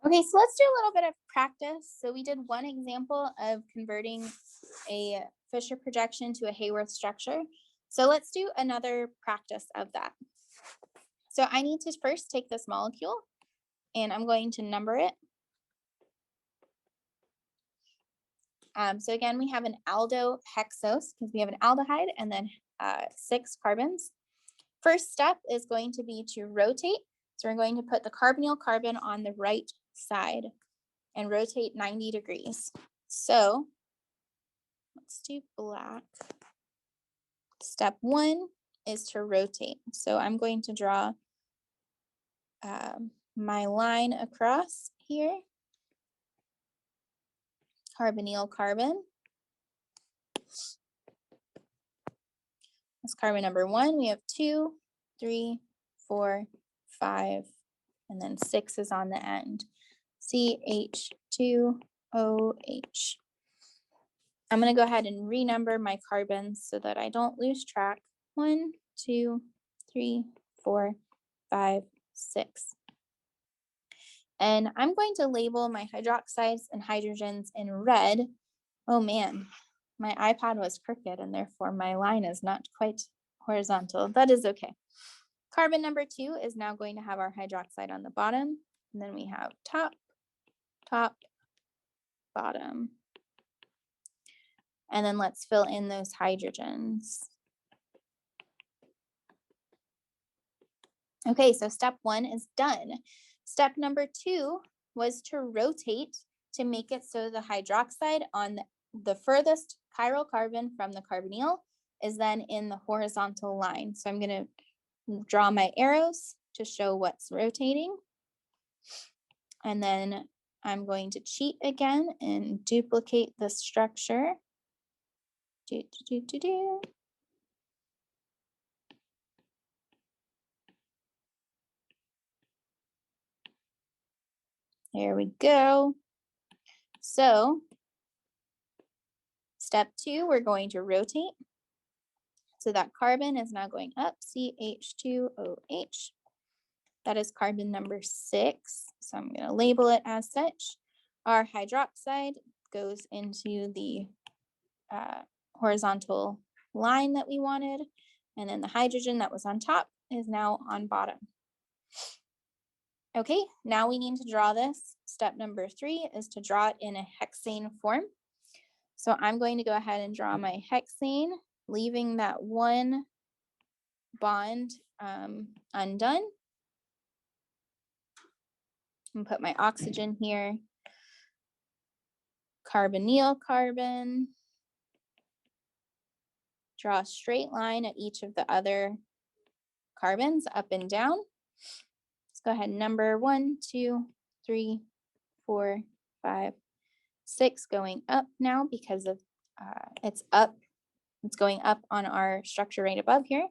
Okay, so let's do a little bit of practice. So we did one example of converting a Fisher projection to a Haworth structure. So let's do another practice of that. So I need to first take this molecule and I'm going to number it. So again, we have an aldohexose because we have an aldehyde and then 6 carbons. First step is going to be to rotate. So we're going to put the carbonyl carbon on the right side and rotate 90 degrees. So let's do black. Step 1 is to rotate. So I'm going to draw my line across here. Carbonyl carbon. That's carbon number 1. We have 2, 3, 4, 5, and then 6 is on the end. CH2OH. I'm going to go ahead and renumber my carbons so that I don't lose track. 1, 2, 3, 4, 5, 6. And I'm going to label my hydroxides and hydrogens in red. Oh man, my iPad was crooked and therefore my line is not quite horizontal. That is okay. Carbon number 2 is now going to have our hydroxide on the bottom. And then we have top, top, bottom. And then let's fill in those hydrogens. Okay, so step 1 is done. Step number 2 was to rotate to make it so the hydroxide on the furthest chiral carbon from the carbonyl is then in the horizontal line. So I'm going to draw my arrows to show what's rotating. And then I'm going to cheat again and duplicate the structure. There we go. So step 2, we're going to rotate. So that carbon is now going up, CH2OH. That is carbon number 6. So I'm going to label it as such. Our hydroxide goes into the horizontal line that we wanted. And then the hydrogen that was on top is now on bottom. Okay, now we need to draw this. Step number 3 is to draw it in a hexane form. So I'm going to go ahead and draw my hexane, leaving that one bond undone. And put my oxygen here. Carbonyl carbon. Draw a straight line at each of the other carbons up and down. Let's go ahead and number 1, 2, 3, 4, 5, 6 going up now because of it's up. It's going up on our structure right above here.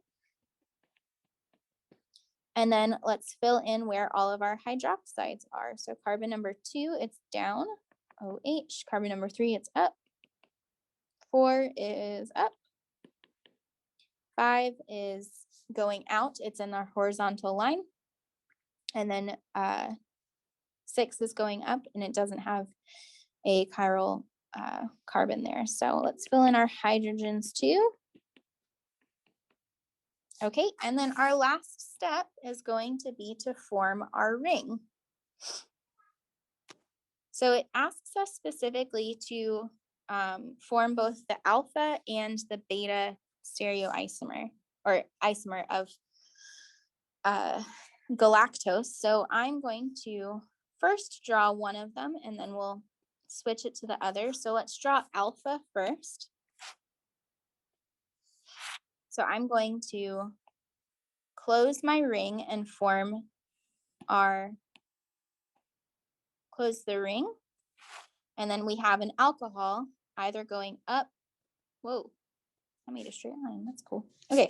And then let's fill in where all of our hydroxides are. So carbon number 2, it's down, OH. Carbon number 3, it's up. 4 is up. 5 is going out. It's in our horizontal line. And then 6 is going up and it doesn't have a chiral carbon there. So let's fill in our hydrogens too. Okay, and then our last step is going to be to form our ring. So it asks us specifically to form both the alpha and the beta stereoisomer or isomer of galactose. So I'm going to first draw one of them and then we'll switch it to the other. So let's draw alpha first. So I'm going to close my ring and form close the ring. And then we have an alcohol either going up. Whoa, I made a straight line. That's cool. Okay.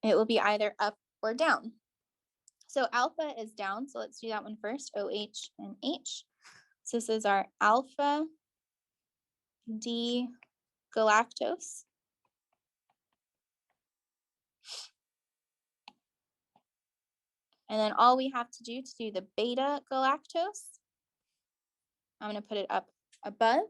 It will be either up or down. So alpha is down. So let's do that one first. OH and H. So this is our alpha D galactose. And then all we have to do the beta galactose, I'm going to put it up above.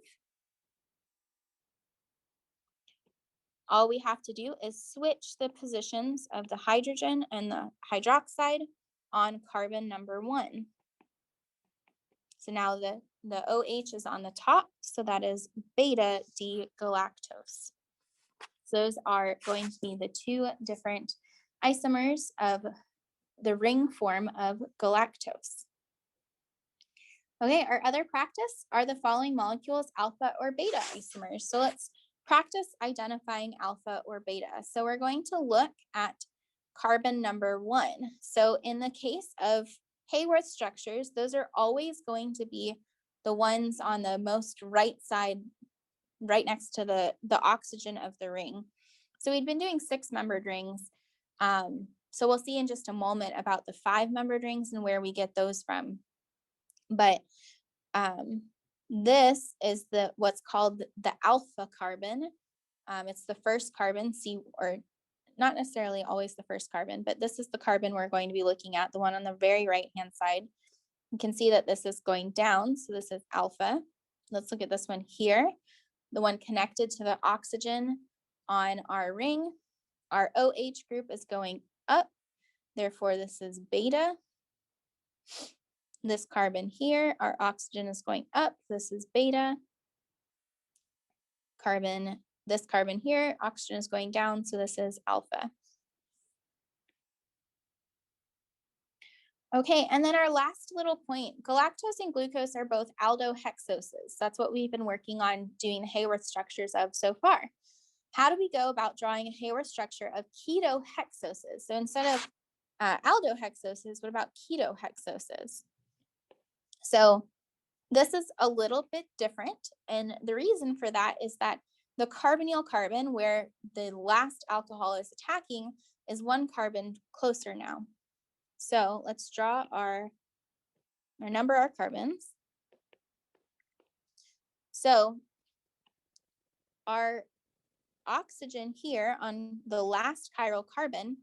All we have to do is switch the positions of the hydrogen and the hydroxide on carbon number 1. So now the OH is on the top, so that is beta D-galactose. So those are going to be the 2 different isomers of the ring form of galactose. Okay, our other practice, are the following molecules alpha or beta isomers? So let's practice identifying alpha or beta. So we're going to look at carbon number 1. So in the case of Haworth structures, those are always going to be the ones on the most right side, right next to the oxygen of the ring. So we'd been doing 6-membered rings. So we'll see in just a moment about the 5-membered rings and where we get those from. But this is what's called the alpha carbon. It's the first carbon, or not necessarily always the first carbon, but this is the carbon we're going to be looking at, the one on the very right-hand side. You can see that this is going down, so this is alpha. Let's look at this one here, the one connected to the oxygen on our ring. Our OH group is going up, therefore this is beta. This carbon here, our oxygen is going up, this is beta. This carbon here, oxygen is going down, so this is alpha. Okay, and then our last little point, galactose and glucose are both aldohexoses. That's what we've been working on doing the Haworth structures of so far. How do we go about drawing a Haworth structure of ketohexoses? So instead of aldohexoses, what about ketohexoses? So this is a little bit different, and the reason for that is that the carbonyl carbon, where the last alcohol is attacking, is 1 carbon closer now. So let's draw number our carbons. So our oxygen here on the last chiral carbon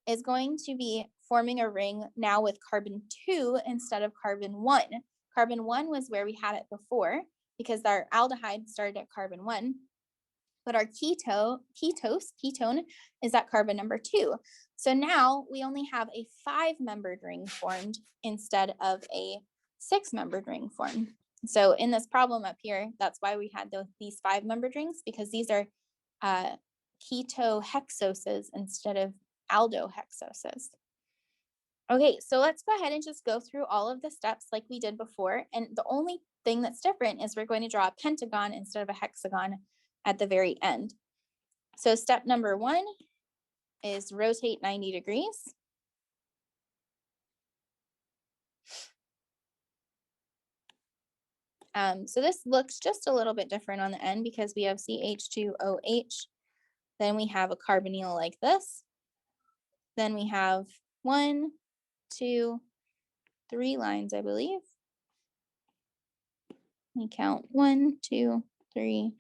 is going to be forming a ring now with carbon 2 instead of carbon 1. Carbon 1 was where we had it before because our aldehyde started at carbon 1, but our ketone is at carbon number 2. So now we only have a 5-membered ring formed instead of a 6-membered ring formed. So in this problem up here, that's why we had these 5-membered rings, because these are ketohexoses instead of aldohexoses. Okay, so let's go ahead and just go through all of the steps like we did before. And the only thing that's different is we're going to draw a pentagon instead of a hexagon at the very end. So step number 1 is rotate 90 degrees. So this looks just a little bit different on the end because we have CH2OH. Then we have a carbonyl like this. Then we have 1, 2, 3 lines, I believe. Let me count 1, 2, 3,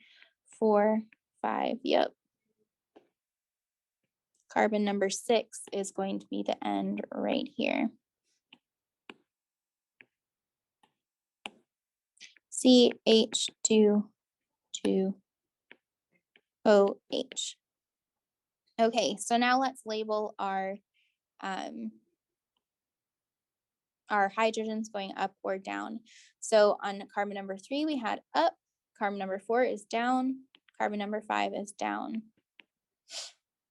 4, 5. Yep. Carbon number 6 is going to be the end right here. CH2OH. Okay, so now let's label our hydrogens going up or down. So on carbon number 3, we had up, carbon number 4 is down, carbon number 5 is down.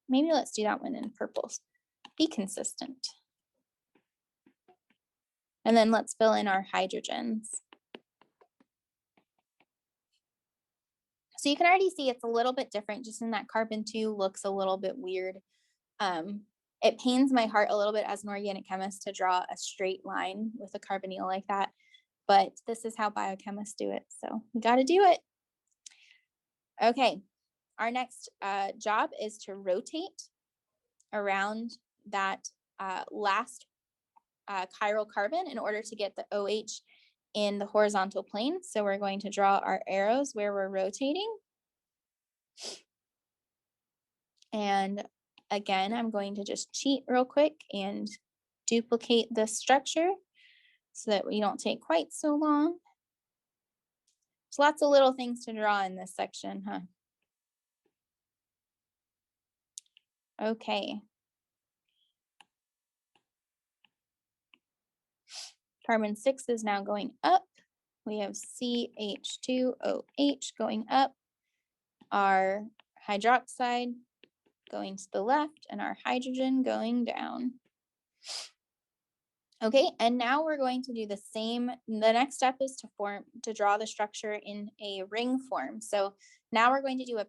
Maybe let's do that one in purples. Be consistent. And then let's fill in our hydrogens. So you can already see it's a little bit different, just in that carbon 2 looks a little bit weird. It pains my heart a little bit as an organic chemist to draw a straight line with a carbonyl like that, but this is how biochemists do it, so we got to do it. Okay, our next job is to rotate around that last chiral carbon in order to get the OH in the horizontal plane. So we're going to draw our arrows where we're rotating. And again, I'm going to just cheat real quick and duplicate this structure so that we don't take quite so long. There's lots of little things to draw in this section, huh? Okay. Carbon 6 is now going up. We have CH2OH going up, our hydroxide going to the left, and our hydrogen going down. Okay, and now we're going to do the same. The next step is to draw the structure in a ring form. So now we're going to do a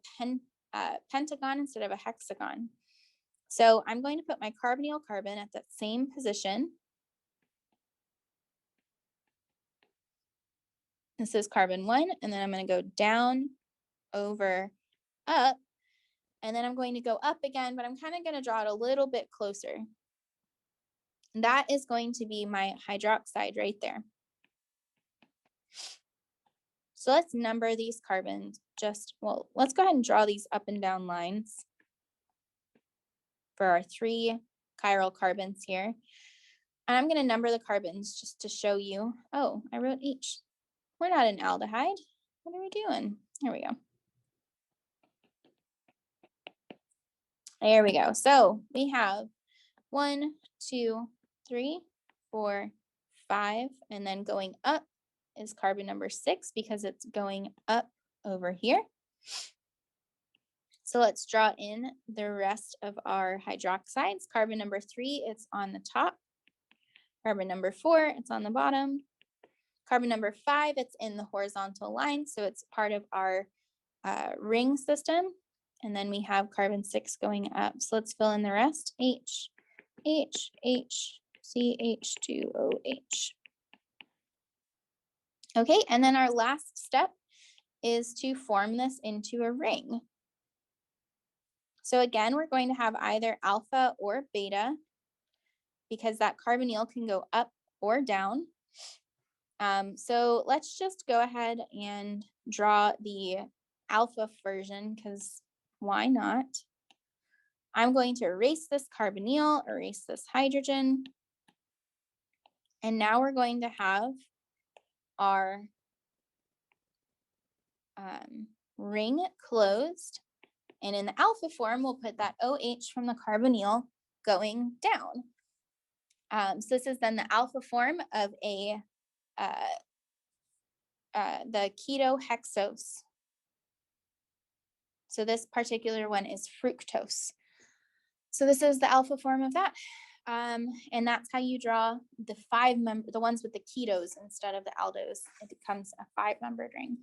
pentagon instead of a hexagon. So I'm going to put my carbonyl carbon at that same position. This is carbon 1, and then I'm going to go down, over, up, and then I'm going to go up again, but I'm kind of going to draw it a little bit closer. And that is going to be my hydroxide right there. So let's number these carbons well, let's go ahead and draw these up and down lines for our 3 chiral carbons here. And I'm going to number the carbons just to show you. Oh, I wrote H. We're not an aldehyde. What are we doing? There we go. There we go. So we have 1, 2, 3, 4, 5, and then going up is carbon number 6 because it's going up over here. So let's draw in the rest of our hydroxides. Carbon number 3, it's on the top. Carbon number 4, it's on the bottom. Carbon number 5, it's in the horizontal line, so it's part of our ring system. And then we have carbon 6 going up. So let's fill in the rest. H, H, H, CH2OH. Okay, and then our last step is to form this into a ring. So again, we're going to have either alpha or beta because that carbonyl can go up or down. So let's just go ahead and draw the alpha version because why not? I'm going to erase this carbonyl, erase this hydrogen. And now we're going to have our ring closed. And in the alpha form, we'll put that OH from the carbonyl going down. So this is then the alpha form of the ketohexose. So this particular one is fructose. So this is the alpha form of that. And that's how you draw the 5-member, the ones with the ketos instead of the aldos. It becomes a 5-membered ring.